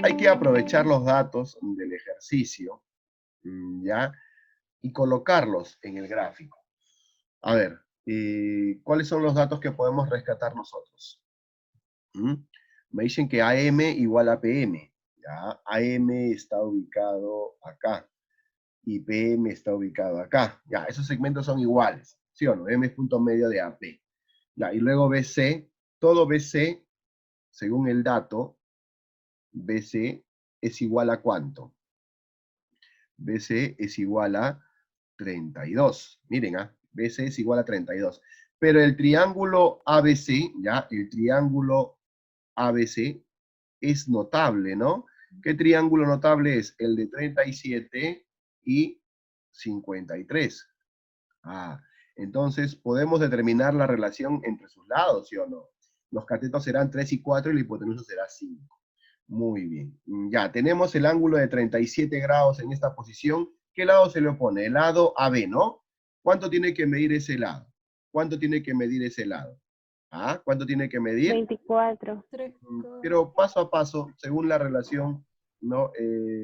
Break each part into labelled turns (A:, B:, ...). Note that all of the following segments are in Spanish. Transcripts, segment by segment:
A: hay que aprovechar los datos del ejercicio, ¿ya? Y colocarlos en el gráfico. A ver, ¿cuáles son los datos que podemos rescatar nosotros? Me dicen que AM igual a PM. ¿Ya? AM está ubicado acá y PM está ubicado acá. Ya, esos segmentos son iguales, ¿sí o no? M es punto medio de AP. Ya, y luego BC, todo BC, según el dato, BC es igual a ¿cuánto? BC es igual a 32. Miren, BC es igual a 32. Pero el triángulo ABC, ¿ya? El triángulo ABC es notable, ¿no? ¿Qué triángulo notable es? El de 37 y 53. Entonces podemos determinar la relación entre sus lados, ¿sí o no? Los catetos serán 3 y 4 y la hipotenusa será 5. Muy bien. Ya, tenemos el ángulo de 37 grados en esta posición. ¿Qué lado se le opone? El lado AB, ¿no? ¿Cuánto tiene que medir ese lado? ¿Cuánto tiene que medir ese lado? ¿Cuánto tiene que medir?
B: 24.
A: Pero paso a paso, según la relación, ¿no?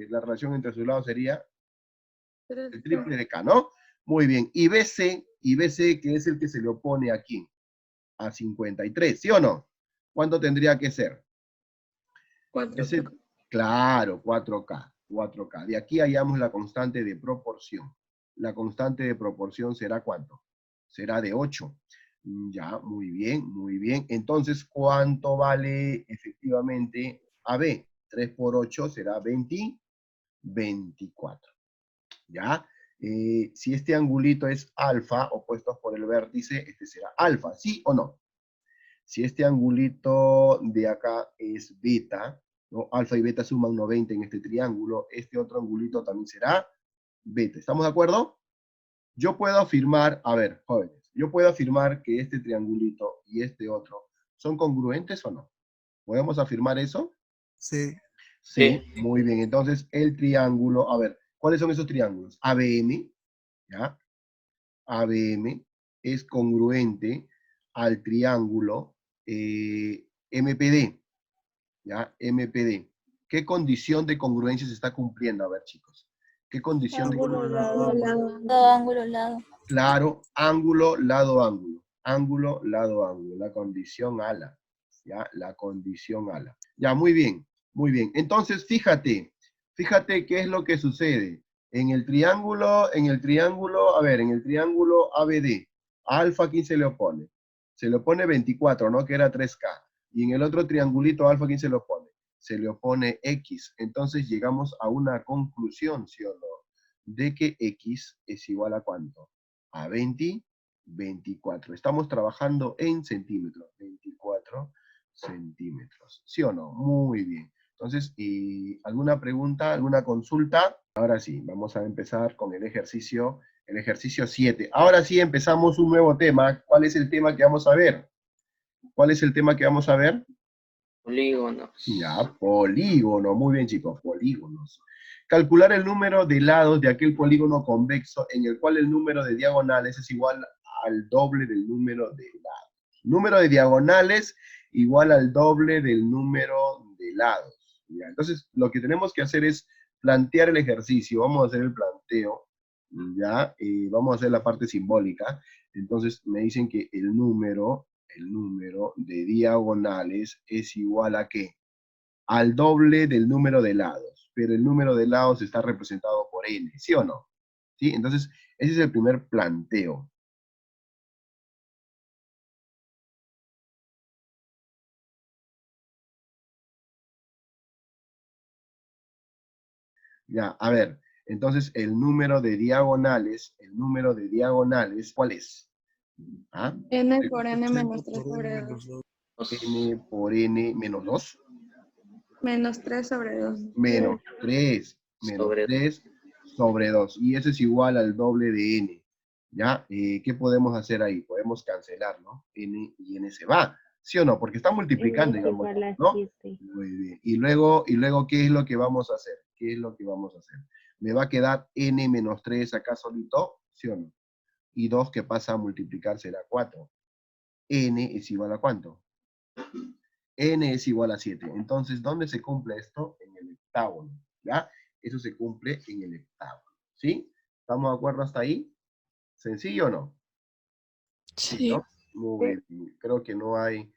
A: La relación entre sus lados sería el triple de K, ¿no? Muy bien. Y BC, que es el que se le opone aquí, a 53, ¿sí o no? ¿Cuánto tendría que ser?
C: 4K.
A: Claro, 4K. De aquí hallamos la constante de proporción. La constante de proporción será ¿cuánto? Será de 8. Ya, muy bien, muy bien. Entonces, ¿cuánto vale efectivamente AB? 3 por 8 será 24. ¿Ya? Si este angulito es alfa, opuestos por el vértice, este será alfa, ¿sí o no? Si este angulito de acá es beta, ¿no? Alfa y beta suman 90 en este triángulo, este otro angulito también será beta. ¿Estamos de acuerdo? Yo puedo afirmar, a ver, jóvenes, yo puedo afirmar que este triangulito y este otro son congruentes o no. ¿Podemos afirmar eso?
D: Sí.
A: Sí, muy bien. Entonces, el triángulo, a ver, ¿cuáles son esos triángulos? ABM, ¿ya? ABM es congruente al triángulo MPD, ¿ya? MPD. ¿Qué condición de congruencia se está cumpliendo? A ver, chicos. ¿Qué condición de
B: Ángulo,
A: congruencia?
B: lado.
C: Todo ángulo, lado.
A: Claro, ángulo, lado, ángulo. Ángulo, lado, ángulo. La condición ala. ¿Ya? La condición ala. Ya, muy bien, muy bien. Entonces, fíjate qué es lo que sucede. En el triángulo, a ver, en el triángulo ABD, a alfa, ¿quién se le opone? Se le opone 24, ¿no? Que era 3K. Y en el otro triangulito alfa, ¿quién se le opone? Se le opone X. Entonces llegamos a una conclusión, ¿sí o no? De que X es igual a ¿cuánto? A 24. Estamos trabajando en centímetros. 24 centímetros. ¿Sí o no? Muy bien. Entonces, ¿alguna pregunta, alguna consulta? Ahora sí, vamos a empezar con el ejercicio 7. Ahora sí empezamos un nuevo tema. ¿Cuál es el tema que vamos a ver? ¿Cuál es el tema que vamos a ver?
E: Polígonos.
A: Ya, polígono. Muy bien, chicos, polígonos. Calcular el número de lados de aquel polígono convexo en el cual el número de diagonales es igual al doble del número de lados. Número de diagonales igual al doble del número de lados. ¿Ya? Entonces, lo que tenemos que hacer es plantear el ejercicio. Vamos a hacer el planteo, ¿ya? Vamos a hacer la parte simbólica. Entonces, me dicen que el número de diagonales es igual a ¿qué? Al doble del número de lados, pero el número de lados está representado por n, ¿sí o no? ¿Sí? Entonces, ese es el primer planteo. Ya, a ver, entonces el número de diagonales, ¿cuál es?
C: N por N menos 3 sobre 2.
A: N por N menos 2.
C: Menos 3 sobre 2.
A: Menos 3 sobre 2. Y eso es igual al doble de n. ¿Ya? ¿Qué podemos hacer ahí? Podemos cancelar, ¿no? N y n se va. ¿Sí o no? Porque está multiplicando,
B: Es
A: digamos,
B: igual a
A: ¿no?
B: 7.
A: Muy bien. Y luego, ¿qué es lo que vamos a hacer? ¿Qué es lo que vamos a hacer? ¿Me va a quedar n menos 3 acá solito? ¿Sí o no? Y 2 que pasa a multiplicar será 4. N es igual a ¿cuánto? n es igual a 7. Entonces, ¿dónde se cumple esto? En el heptágono, ¿ya? Eso se cumple en el heptágono, ¿sí? ¿Estamos de acuerdo hasta ahí? ¿Sencillo o no? Sí,
C: Sí.
A: ¿no? Muy bien. Creo que no hay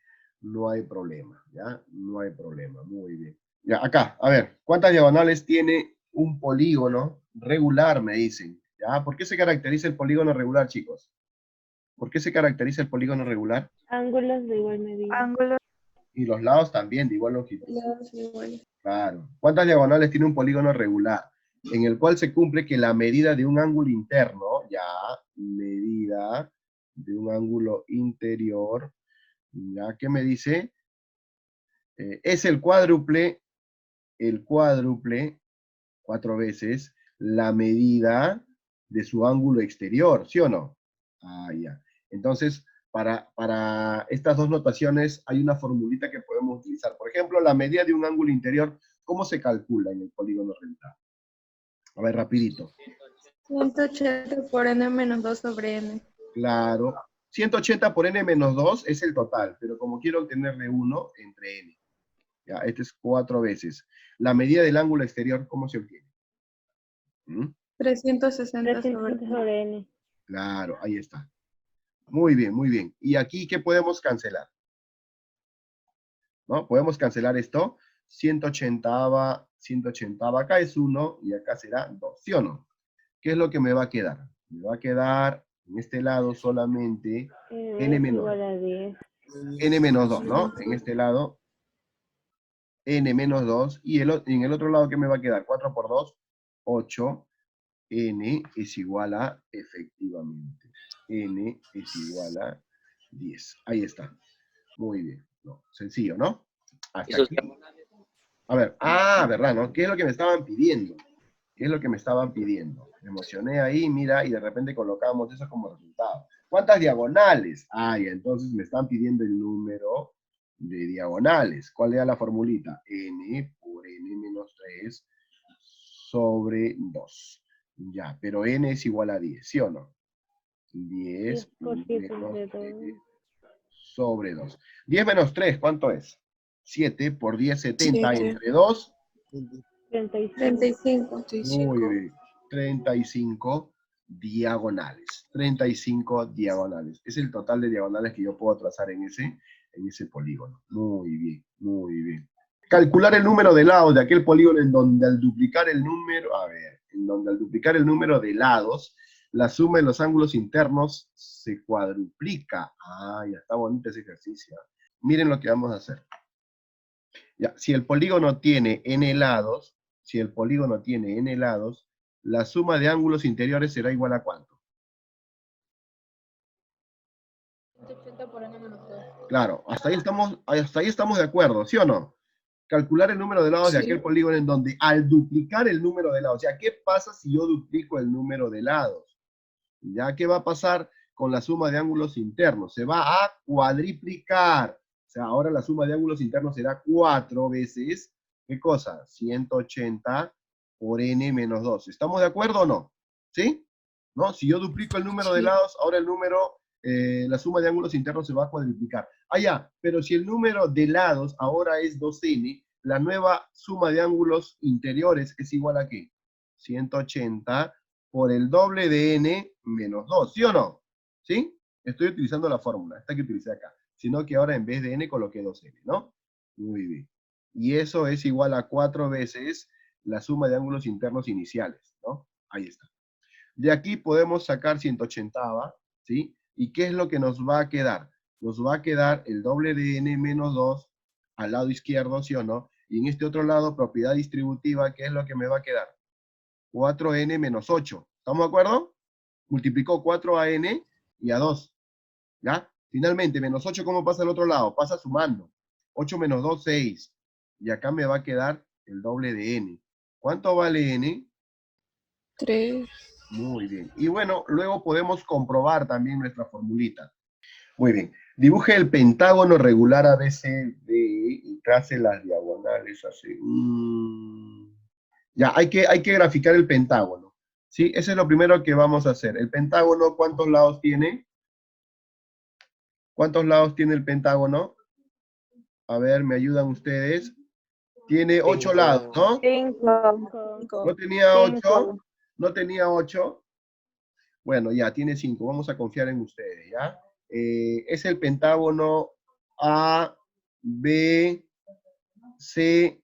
A: problema, ¿ya? No hay problema, muy bien. Ya, acá, a ver, ¿cuántas diagonales tiene un polígono regular, me dicen? ¿Ya? ¿Por qué se caracteriza el polígono regular, chicos? ¿Por qué se caracteriza el polígono regular?
B: Ángulos de igual medida.
C: Ángulos
A: Y los lados también de igual longitud.
C: iguales.
A: Claro. ¿Cuántas diagonales tiene un polígono regular? En el cual se cumple que la medida de un ángulo interno, ya, medida de un ángulo interior, ya, ¿qué me dice? Es el cuádruple, 4 veces, la medida de su ángulo exterior, ¿sí o no? Ah, ya. Entonces, para estas dos notaciones hay una formulita que podemos utilizar. Por ejemplo, la medida de un ángulo interior, ¿cómo se calcula en el polígono rectangular? A ver, rapidito.
C: 180 por n menos 2 sobre n.
A: Claro. 180 por n menos 2 es el total, pero como quiero obtenerle 1 entre n. Ya, este es 4 veces. La medida del ángulo exterior, ¿cómo se obtiene?
C: 360
B: 360 sobre n.
A: Claro, ahí está. Muy bien, muy bien. ¿Y aquí qué podemos cancelar? ¿No? Podemos cancelar esto. 180 acá es 1 y acá será 2, ¿sí o no? ¿Qué es lo que me va a quedar? Me va a quedar en este lado solamente n
B: Es
A: menos
B: igual a 10.
A: n menos 2, ¿no? En este lado n menos 2 y en el otro lado, ¿qué me va a quedar? 4 por 2, 8. N es igual a, efectivamente, n es igual a 10. Ahí está. Muy bien. No, sencillo, ¿no? Hasta aquí. A ver, ¿verdad, no? ¿Qué es lo que me estaban pidiendo? ¿Qué es lo que me estaban pidiendo? Me emocioné ahí, mira, y de repente colocamos eso como resultado. ¿Cuántas diagonales? Ya, entonces me están pidiendo el número de diagonales. ¿Cuál era la formulita? N por n menos 3 sobre 2. Ya, pero n es igual a 10, ¿sí o no? 10
B: 10 por 7
A: menos
B: entre
A: 3
B: 2.
A: sobre 2. 10 menos 3, ¿cuánto es? 7 por 10, 70
C: 7.
A: entre 2.
B: 35.
C: 35.
A: Muy bien. 35 diagonales. 35 diagonales. Es el total de diagonales que yo puedo trazar en ese polígono. Muy bien, muy bien. Calcular el número de lados de aquel polígono en donde al duplicar el número, de lados, la suma de los ángulos internos se cuadruplica. Ya está bonito ese ejercicio. Miren lo que vamos a hacer. Ya, si el polígono tiene n lados, la suma de ángulos interiores será igual a ¿cuánto?
C: 180 por n menos 2.
A: Claro, hasta ahí estamos de acuerdo, ¿sí o no? Calcular el número de lados de
C: Sí.
A: aquel polígono en donde al duplicar el número de lados, o sea, ¿qué pasa si yo duplico el número de lados? ¿Ya qué va a pasar con la suma de ángulos internos? Se va a cuadriplicar. O sea, ahora la suma de ángulos internos será 4 veces, ¿qué cosa? 180 por n menos 2. ¿Estamos de acuerdo o no? ¿Sí? ¿No? Si yo duplico el número de
C: Sí.
A: lados, ahora la suma de ángulos internos se va a cuadriplicar. Ya, pero si el número de lados ahora es 2n, la nueva suma de ángulos interiores es igual a ¿qué? 180 por el doble de n menos 2, ¿sí o no? ¿Sí? Estoy utilizando la fórmula, esta que utilicé acá. Sino que ahora en vez de n coloqué 2n, ¿no? Muy bien. Y eso es igual a 4 veces la suma de ángulos internos iniciales, ¿no? Ahí está. De aquí podemos sacar 180, ¿sí? ¿Y qué es lo que nos va a quedar? Nos va a quedar el doble de n menos 2 al lado izquierdo, ¿sí o no? Y en este otro lado, propiedad distributiva, ¿qué es lo que me va a quedar? 4n menos 8. ¿Estamos de acuerdo? Multiplicó 4 a n y a 2. ¿Ya? Finalmente, menos 8, ¿cómo pasa al otro lado? Pasa sumando. 8 menos 2, 6. Y acá me va a quedar el doble de n. ¿Cuánto vale n?
C: 3.
A: Muy bien. Y bueno, luego podemos comprobar también nuestra formulita. Muy bien. Dibuje el pentágono regular ABCD y trace las diagonales así. Ya, hay que graficar el pentágono. ¿Sí? Eso es lo primero que vamos a hacer. El pentágono, ¿cuántos lados tiene? ¿Cuántos lados tiene el pentágono? A ver, ¿me ayudan ustedes? Tiene 8 lados, ¿no?
B: 5.
A: ¿No tenía 8?
B: 5.
A: ¿No tenía 8? Bueno, ya, tiene 5. Vamos a confiar en ustedes, ¿ya? Es el pentágono A, B, C,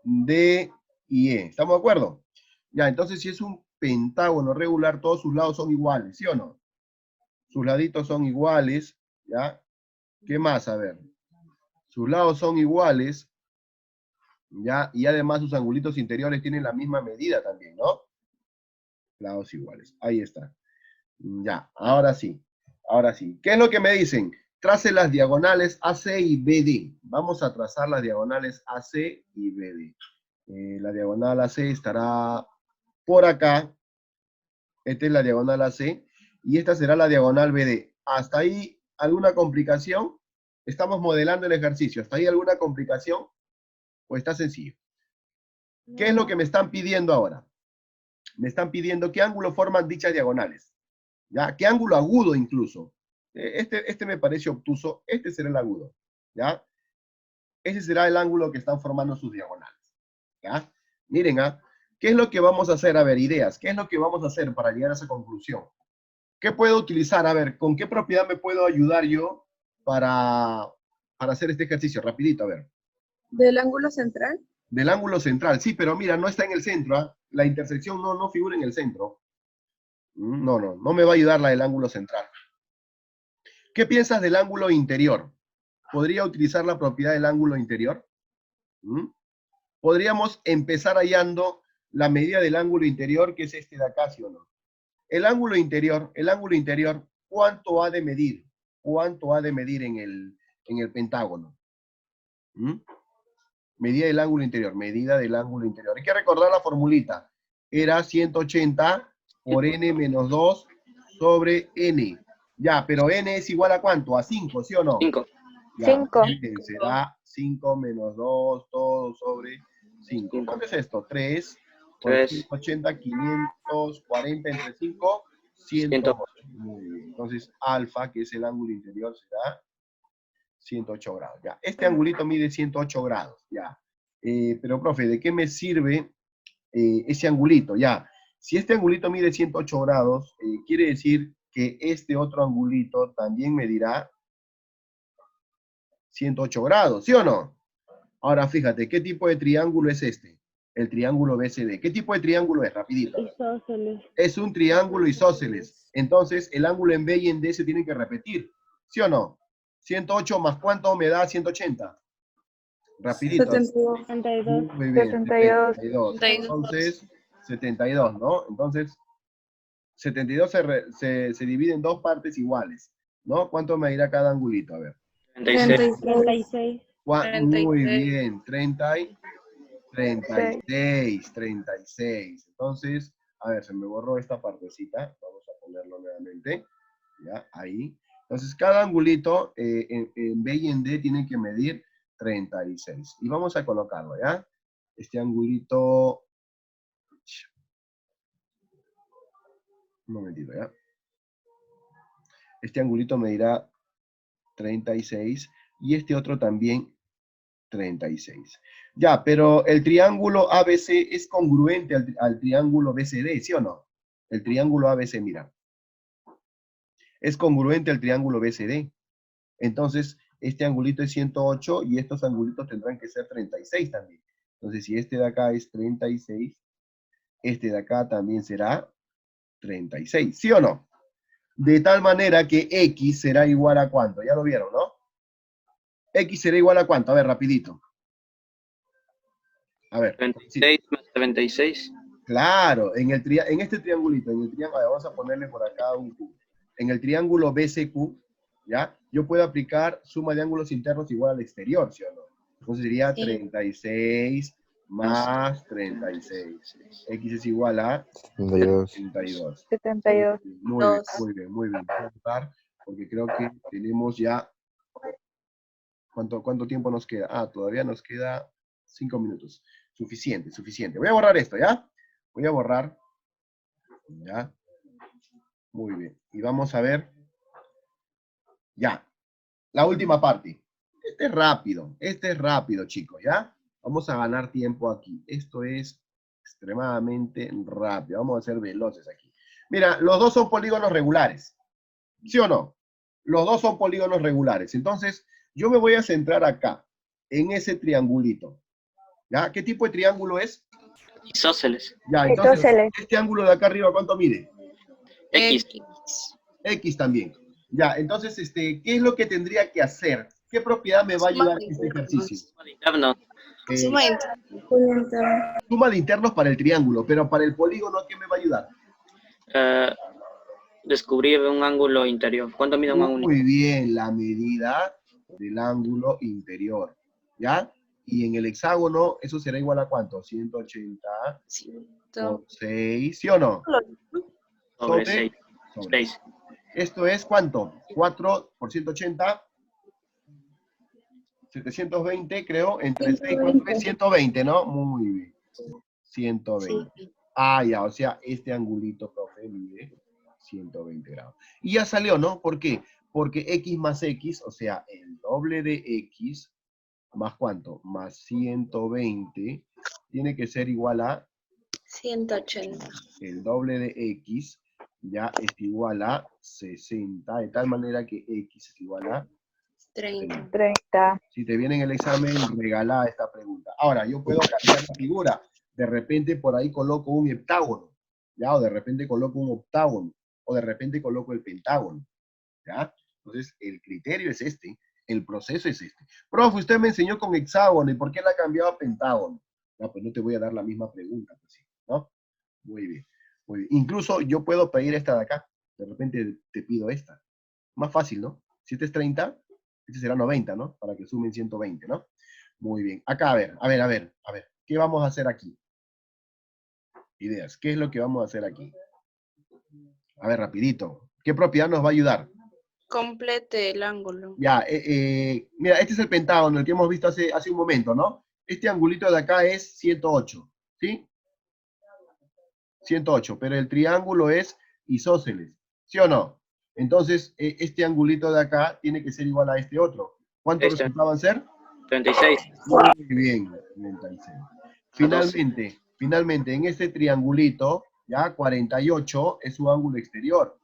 A: D y E. ¿Estamos de acuerdo? Ya, entonces si es un pentágono regular, todos sus lados son iguales, ¿sí o no? Sus laditos son iguales, ¿ya? ¿Qué más? A ver. Sus lados son iguales, ¿ya? Y además sus angulitos interiores tienen la misma medida también, ¿no? Lados iguales. Ahí está. Ya, ahora sí. Ahora sí. ¿Qué es lo que me dicen? Trace las diagonales AC y BD. Vamos a trazar las diagonales AC y BD. La diagonal AC estará por acá. Esta es la diagonal AC. Y esta será la diagonal BD. ¿Hasta ahí alguna complicación? Estamos modelando el ejercicio. ¿Hasta ahí alguna complicación? ¿O está sencillo? ¿Qué es lo que me están pidiendo ahora? Me están pidiendo qué ángulo forman dichas diagonales. ¿Ya? ¿Qué ángulo agudo incluso? Este me parece obtuso. Este será el agudo. ¿Ya? Ese será el ángulo que están formando sus diagonales. ¿Ya? Miren, ¿ah? ¿Qué es lo que vamos a hacer? A ver, ideas. ¿Qué es lo que vamos a hacer para llegar a esa conclusión? ¿Qué puedo utilizar? A ver, ¿con qué propiedad me puedo ayudar yo para hacer este ejercicio? Rapidito, a ver.
C: ¿Del ángulo central?
A: Del ángulo central. Sí, pero mira, no está en el centro. ¿Ah? La intersección no figura en el centro. No me va a ayudar la del ángulo central. ¿Qué piensas del ángulo interior? ¿Podría utilizar la propiedad del ángulo interior? Podríamos empezar hallando la medida del ángulo interior, que es este de acá, ¿sí o no? El ángulo interior, ¿cuánto ha de medir? ¿Cuánto ha de medir en el pentágono? Medida del ángulo interior, medida del ángulo interior. Hay que recordar la formulita. Era 180 por n menos 2 sobre n. Ya, pero n es igual a ¿cuánto? A 5, ¿sí o no?
D: 5.
A: Ya,
B: 5.
A: será 5 menos 2, todo sobre 5. ¿Cuánto es esto? 3 por
D: 3.
A: 180, 540 entre 5, 108. Muy bien. Entonces, alfa, que es el ángulo interior, será 108 grados. Ya, este angulito mide 108 grados. Ya. Pero, profe, ¿de qué me sirve ese angulito? Ya. Si este angulito mide 108 grados, quiere decir que este otro angulito también medirá 108 grados, ¿sí o no? Ahora, fíjate, ¿qué tipo de triángulo es este? El triángulo BCD. ¿Qué tipo de triángulo es? Rapidito.
B: Isósceles.
A: Es un triángulo isósceles. Entonces, el ángulo en B y en D se tienen que repetir, ¿sí o no? 108 más ¿cuánto me da 180? Rapidito.
C: 72.
B: 72.
A: Muy bien,
C: 72.
A: 72. Entonces, 72, ¿no? Entonces, 72 se divide en dos partes iguales, ¿no? ¿Cuánto me dirá cada angulito? A ver.
D: 36.
B: 36.
A: Muy bien, 36. Entonces, a ver, se me borró esta partecita. Vamos a ponerlo nuevamente. Ya, ahí. Entonces, cada angulito en B y en D tienen que medir 36. Y vamos a colocarlo, ¿ya? Este angulito... Un momentito, ¿ya? Este angulito medirá 36 y este otro también 36. Ya, pero el triángulo ABC es congruente al triángulo BCD, ¿sí o no? El triángulo ABC, mira. Es congruente al triángulo BCD. Entonces, este angulito es 108 y estos angulitos tendrán que ser 36 también. Entonces, si este de acá es 36, este de acá también será 36, ¿sí o no? De tal manera que X será igual a ¿cuánto? Ya lo vieron, ¿no? X será igual a ¿cuánto? A ver, rapidito. A ver.
D: 36 más 36.
A: Claro, en este triangulito, vamos a ponerle por acá un Q. En el triángulo BCQ, ¿ya? Yo puedo aplicar suma de ángulos internos igual al exterior, ¿sí o no? Entonces sería 36 más 36. X es igual a 72.
B: 72.
A: Muy bien, muy bien, muy bien. Voy a anotar, porque creo que tenemos ya... ¿Cuánto tiempo nos queda? Ah, todavía nos queda 5 minutos. Suficiente, suficiente. Voy a borrar esto, ¿ya? Voy a borrar. ¿Ya? Muy bien. Y vamos a ver. Ya. La última parte. Este es rápido, chicos, ¿ya? Vamos a ganar tiempo aquí. Esto es extremadamente rápido. Vamos a ser veloces aquí. Mira, los dos son polígonos regulares. ¿Sí o no? Los dos son polígonos regulares. Entonces, yo me voy a centrar acá, en ese triangulito. ¿Ya? ¿Qué tipo de triángulo es?
D: Isósceles.
A: Ya, entonces,
B: Isósceles.
A: este ángulo de acá arriba, ¿cuánto mide?
D: X.
A: X también. Ya, entonces, ¿qué es lo que tendría que hacer? ¿Qué propiedad me va a ayudar en este ejercicio?
D: Interno.
A: Suma de internos para el triángulo, pero para el polígono, ¿qué me va a ayudar?
D: Descubrir un ángulo interior. ¿Cuánto mide un ángulo?
A: Muy bien, la medida del ángulo interior, ¿ya? Y en el hexágono, ¿eso será igual a cuánto? 180 por 6, ¿sí o no?
D: Sobre 6.
A: sobre. ¿Esto es cuánto? 4 por 180, 720, creo, entre 6 por 3, 120, ¿no? Muy bien. 120. Ah, ya, o sea, este angulito, profe, mide 120 grados. Y ya salió, ¿no? ¿Por qué? Porque x más x, o sea, el doble de x, más ¿cuánto? Más 120, tiene que ser igual a
C: 180.
A: el doble de x, ya es igual a 60, de tal manera que x es igual a
C: 30.
B: 30.
A: Si te viene en el examen, regala esta pregunta. Ahora, yo puedo cambiar la figura. De repente por ahí coloco un heptágono, ¿ya? O de repente coloco un octágono, o de repente coloco el pentágono, ¿ya? Entonces, el criterio es este, el proceso es este. Profe, usted me enseñó con hexágono, ¿y por qué la ha cambiado a pentágono? No, pues no te voy a dar la misma pregunta, pues sí, ¿no? Muy bien, muy bien. Incluso yo puedo pedir esta de acá. De repente te pido esta. Más fácil, ¿no? Si este es 30, este será 90, ¿no? Para que sumen 120, ¿no? Muy bien. Acá, a ver. ¿Qué vamos a hacer aquí? Ideas. ¿Qué es lo que vamos a hacer aquí? A ver, rapidito. ¿Qué propiedad nos va a ayudar?
C: Complete el ángulo.
A: Ya, mira, este es el pentágono, el que hemos visto hace un momento, ¿no? Este angulito de acá es 108, ¿sí? 108, pero el triángulo es isósceles, ¿sí o no? Entonces, este angulito de acá tiene que ser igual a este otro. ¿Cuántos
D: Este.
A: resultaban ser?
D: 36.
A: Muy bien, 36. Finalmente, en este triangulito, ya 48 es su ángulo exterior.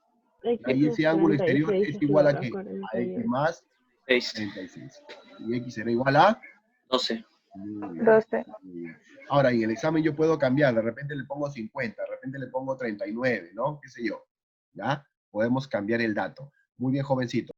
A: Ahí ese ángulo exterior es igual a ¿qué? A x más
D: 6.
A: 36. Y x será igual a
D: 12.
A: muy bien,
B: 12.
A: muy bien. Ahora, en el examen yo puedo cambiar, de repente le pongo 50, de repente le pongo 39, ¿no? ¿Qué sé yo? ¿Ya? Podemos cambiar el dato. Muy bien, jovencito.